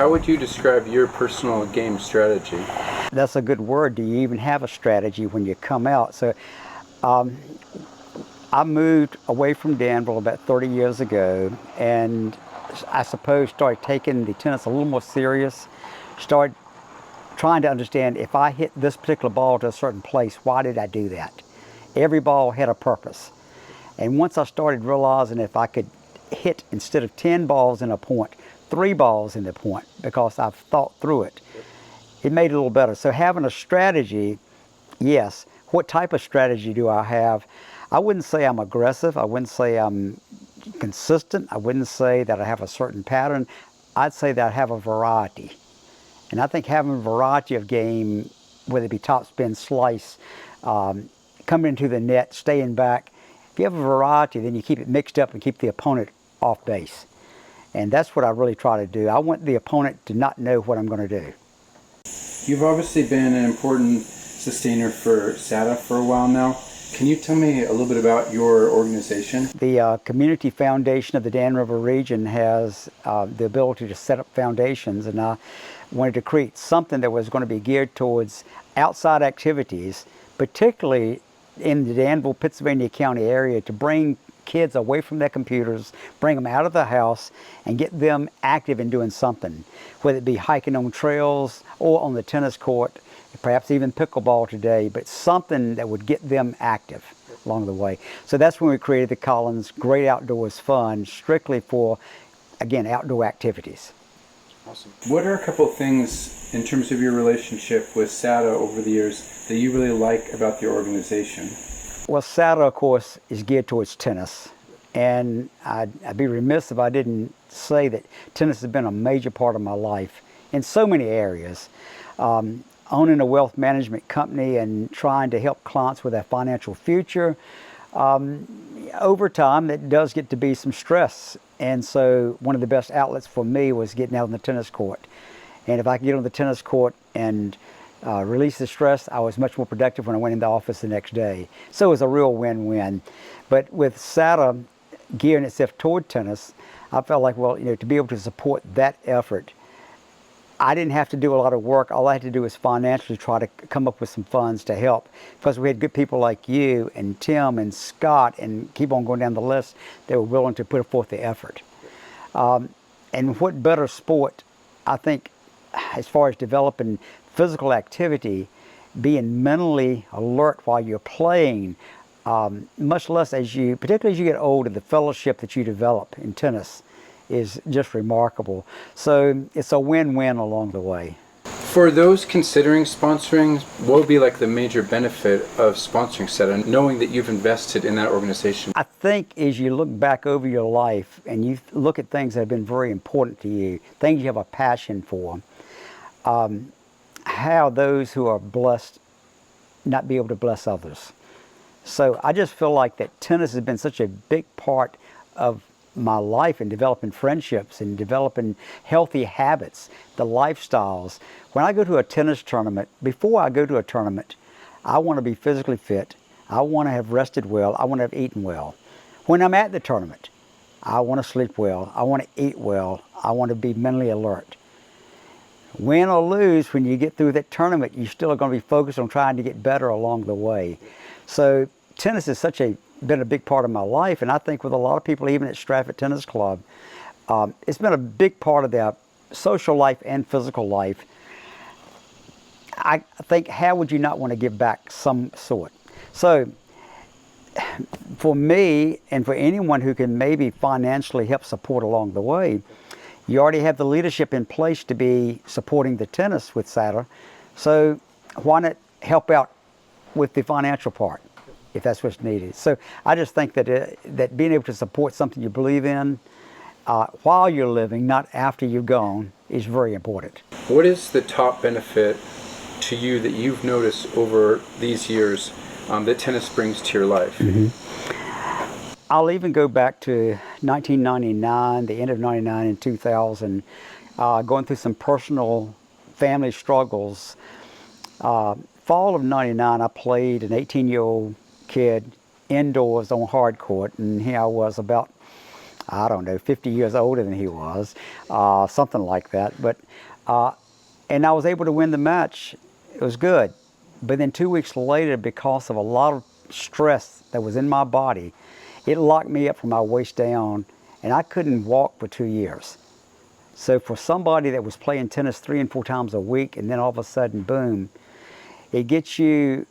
how would you describe your personal game strategy? That's a good word. Do you even have a strategy when you come out? So I moved away from Danville about 30 years ago, and I suppose started taking the tennis a little more serious, started trying to understand if I hit this particular ball to a certain place, why did I do that? Every ball had a purpose. And once I started realizing if I could hit, instead of 10 balls in a point, 3 balls in the point, because I've thought through it, it made it a little better. So having a strategy, yes. What type of strategy do I have? I wouldn't say I'm aggressive. I wouldn't say I'm consistent. I wouldn't say that I have a certain pattern. I'd say that I have a variety. And I think having a variety of game, whether it be topspin, slice, coming into the net, staying back, if you have a variety, then you keep it mixed up and keep the opponent off base. And that's what I really try to do. I want the opponent to not know what I'm going to do. You've obviously been an important sustainer for SATA for a while now. Can you tell me a little bit about your organization? The Community Foundation of the Dan River region has the ability to set up foundations, and I wanted to create something that was going to be geared towards outside activities, particularly in the Danville, Pittsylvania County area, to bring kids away from their computers, bring them out of the house, and get them active in doing something, whether it be hiking on trails or on the tennis court, perhaps even pickleball today, but something that would get them active along the way. So that's when we created the Collins Great Outdoors Fund, strictly for, again, outdoor activities. Awesome. What are a couple things in terms of your relationship with SATA over the years that you really like about the organization? Well, SATA, of course, is geared towards tennis. And I'd be remiss if I didn't say that tennis has been a major part of my life in so many areas. Owning a wealth management company and trying to help clients with their financial future, over time, it does get to be some stress. And so one of the best outlets for me was getting out on the tennis court. And if I could get on the tennis court and release the stress, I was much more productive when I went in the office the next day. So it was a real win-win. But with SATA gearing itself toward tennis, I felt like, well, to be able to support that effort, I didn't have to do a lot of work. All I had to do was financially try to come up with some funds to help, because we had good people like you and Tim and Scott and keep on going down the list that were willing to put forth the effort. And what better sport, I think, as far as developing physical activity, being mentally alert while you're playing, much less particularly as you get older, the fellowship that you develop in tennis is just remarkable. So it's a win-win along the way. For those considering sponsoring, what would be like the major benefit of sponsoring SATA, knowing that you've invested in that organization? I think as you look back over your life and you look at things that have been very important to you, things you have a passion for, how those who are blessed not be able to bless others. So I just feel like that tennis has been such a big part of my life in developing friendships and developing healthy habits, the lifestyles. When I go to a tennis tournament, before I go to a tournament, I want to be physically fit. I want to have rested well. I want to have eaten well. When I'm at the tournament, I want to sleep well. I want to eat well. I want to be mentally alert. Win or lose, when you get through that tournament, you're still going to be focused on trying to get better along the way. So tennis is been a big part of my life, and I think with a lot of people, even at Stratford Tennis Club, it's been a big part of their social life and physical life. I think, how would you not want to give back some sort? So for me, and for anyone who can maybe financially help support along the way, you already have the leadership in place to be supporting the tennis with SATA, so why not help out with the financial part, if that's what's needed? So I just think that being able to support something you believe in while you're living, not after you've gone, is very important. What is the top benefit to you that you've noticed over these years that tennis brings to your life? Mm-hmm. I'll even go back to 1999, the end of 99 and 2000, going through some personal family struggles. Fall of 99, I played an 18-year-old kid indoors on hard court, and here I was about I don't know, 50 years older than he was, something like that. But and I was able to win the match. It was good. But then 2 weeks later, because of a lot of stress that was in my body, it locked me up from my waist down, and I couldn't walk for 2 years. So for somebody that was playing tennis 3 and 4 times a week, and then all of a sudden, boom, it gets you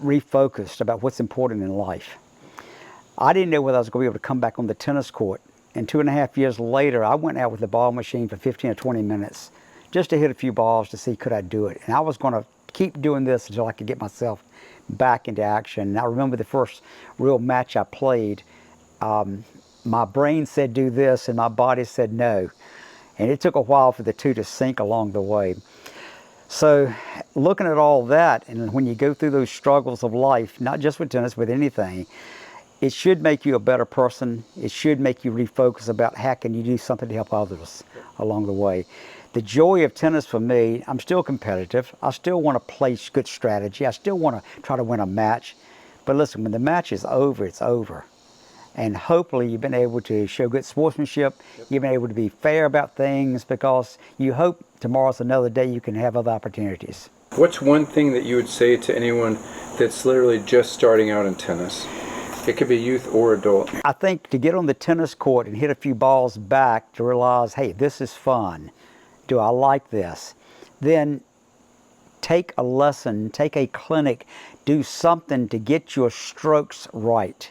refocused about what's important in life. I didn't know whether I was going to be able to come back on the tennis court. And 2.5 years later, I went out with the ball machine for 15 or 20 minutes just to hit a few balls to see could I do it. And I was going to keep doing this until I could get myself back into action. And I remember the first real match I played, my brain said do this and my body said no. And it took a while for the two to sync along the way. So looking at all that, and when you go through those struggles of life, not just with tennis, with anything, it should make you a better person. It should make you refocus about how can you do something to help others along the way. The joy of tennis for me, I'm still competitive. I still want to play good strategy. I still want to try to win a match. But listen, when the match is over, it's over. And hopefully you've been able to show good sportsmanship. You've been able to be fair about things because you hope tomorrow's another day you can have other opportunities. What's one thing that you would say to anyone that's literally just starting out in tennis? It could be youth or adult. I think to get on the tennis court and hit a few balls back to realize, hey, this is fun. Do I like this? Then take a lesson, take a clinic, do something to get your strokes right.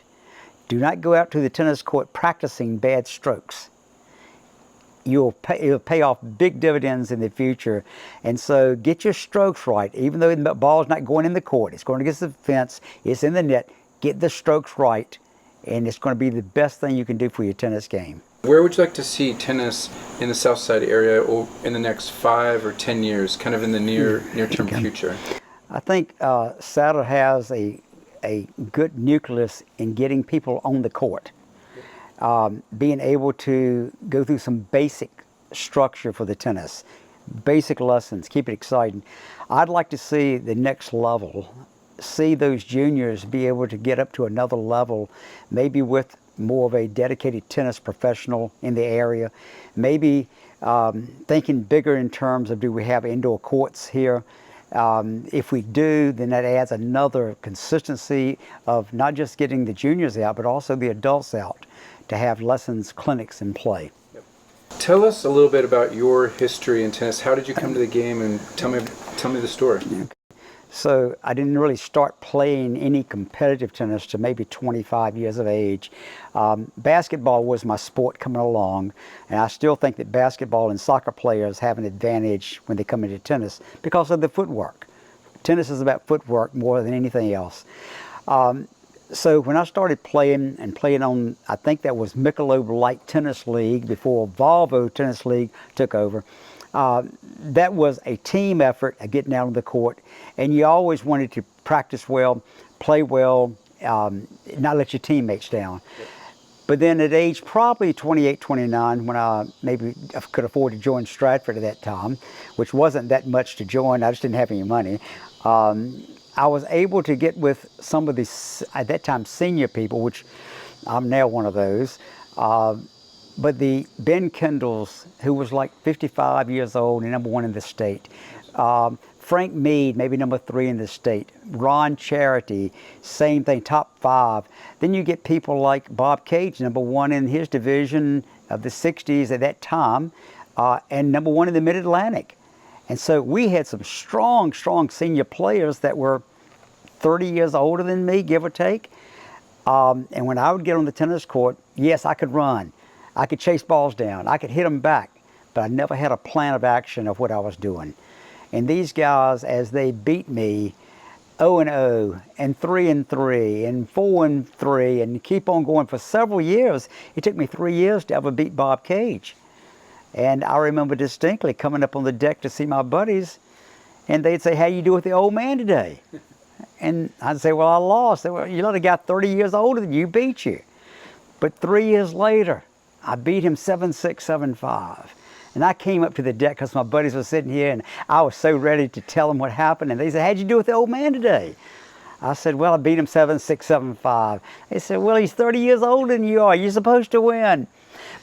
Do not go out to the tennis court practicing bad strokes. It'll pay off big dividends in the future. And so get your strokes right. Even though the ball's not going in the court, it's going against the fence, it's in the net. Get the strokes right, and it's going to be the best thing you can do for your tennis game. Where would you like to see tennis in the Southside area in the next 5 or 10 years, kind of in the near-term future? I think Saddle has a good nucleus in getting people on the court. Being able to go through some basic structure for the tennis, basic lessons, keep it exciting. I'd like to see the next level, see those juniors be able to get up to another level, maybe with more of a dedicated tennis professional in the area, maybe thinking bigger in terms of do we have indoor courts here. If we do, then that adds another consistency of not just getting the juniors out, but also the adults out to have lessons, clinics in play. Tell us a little bit about your history in tennis. How did you come to the game, and tell me the story. So I didn't really start playing any competitive tennis to maybe 25 years of age. Basketball was my sport coming along, and I still think that basketball and soccer players have an advantage when they come into tennis because of the footwork. Tennis is about footwork more than anything else. So when I started playing on, I think that was Michelob Light Tennis League before Volvo Tennis League took over. That was a team effort of getting out on the court, and you always wanted to practice well, play well, not let your teammates down. But then at age probably 28, 29, when I maybe could afford to join Stratford at that time, which wasn't that much to join, I just didn't have any money, I was able to get with some of the, at that time, senior people, which I'm now one of those, but the Ben Kendalls, who was like 55 years old and #1 in the state. Frank Mead, maybe #3 in the state. Ron Charity, same thing, top 5. Then you get people like Bob Cage, #1 in his division of the 60s at that time, and #1 in the Mid-Atlantic. And so we had some strong senior players that were 30 years older than me, give or take. And when I would get on the tennis court, yes, I could run. I could chase balls down. I could hit them back. But I never had a plan of action of what I was doing. And these guys, as they beat me 0-0 and 3-3 and 4-3 and keep on going for several years, it took me 3 years to ever beat Bob Cage. And I remember distinctly coming up on the deck to see my buddies, and they'd say, "How you do with the old man today?" And I'd say, "Well, I lost." They were, "You let a guy 30 years older than you beat you." But 3 years later, I beat him 7-6, 7-5. And I came up to the deck because my buddies were sitting here, and I was so ready to tell them what happened. And they said, "How'd you do with the old man today?" I said, "Well, I beat him 7-6, 7-5. They said, "Well, he's 30 years older than you are. You're supposed to win."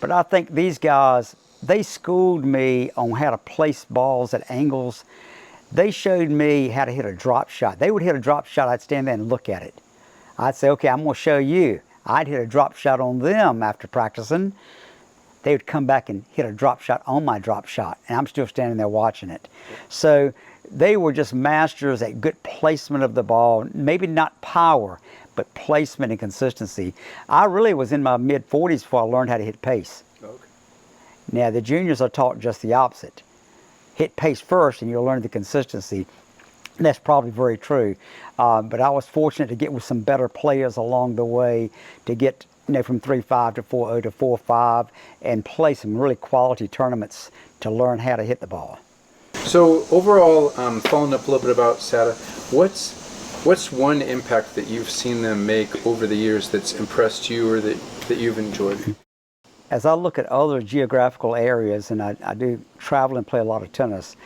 But I think these guys, they schooled me on how to place balls at angles. They showed me how to hit a drop shot. They would hit a drop shot, I'd stand there and look at it. I'd say, okay, I'm going to show you. I'd hit a drop shot on them after practicing. They would come back and hit a drop shot on my drop shot, and I'm still standing there watching it. So they were just masters at good placement of the ball, maybe not power, but placement and consistency. I really was in my mid-40s before I learned how to hit pace. Okay. Now, the juniors are taught just the opposite. Hit pace first, and you'll learn the consistency. And that's probably very true. But I was fortunate to get with some better players along the way to get from 3-5 to 4-0 to 4-5 and play some really quality tournaments to learn how to hit the ball. So overall, following up a little bit about SATA, what's one impact that you've seen them make over the years that's impressed you or that you've enjoyed? As I look at other geographical areas, and I do travel and play a lot of tennis,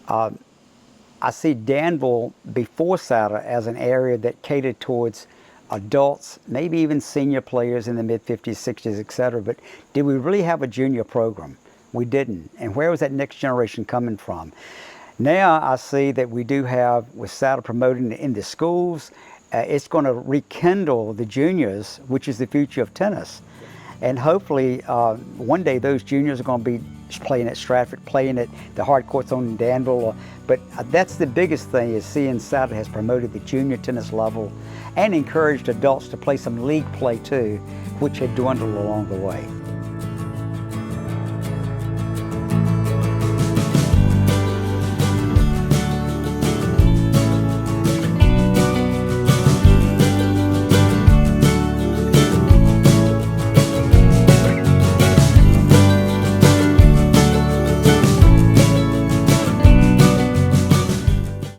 I see Danville before SATA as an area that catered towards adults, maybe even senior players in the mid-50s, 60s, etc. But did we really have a junior program? We didn't. And where was that next generation coming from? Now I see that we do have, with SATA promoting in the schools, it's going to rekindle the juniors, which is the future of tennis. And hopefully one day those juniors are going to be playing at Stratford, playing at the hard courts on Danville. But that's the biggest thing, is seeing SATA has promoted the junior tennis level and encouraged adults to play some league play too, which had dwindled along the way.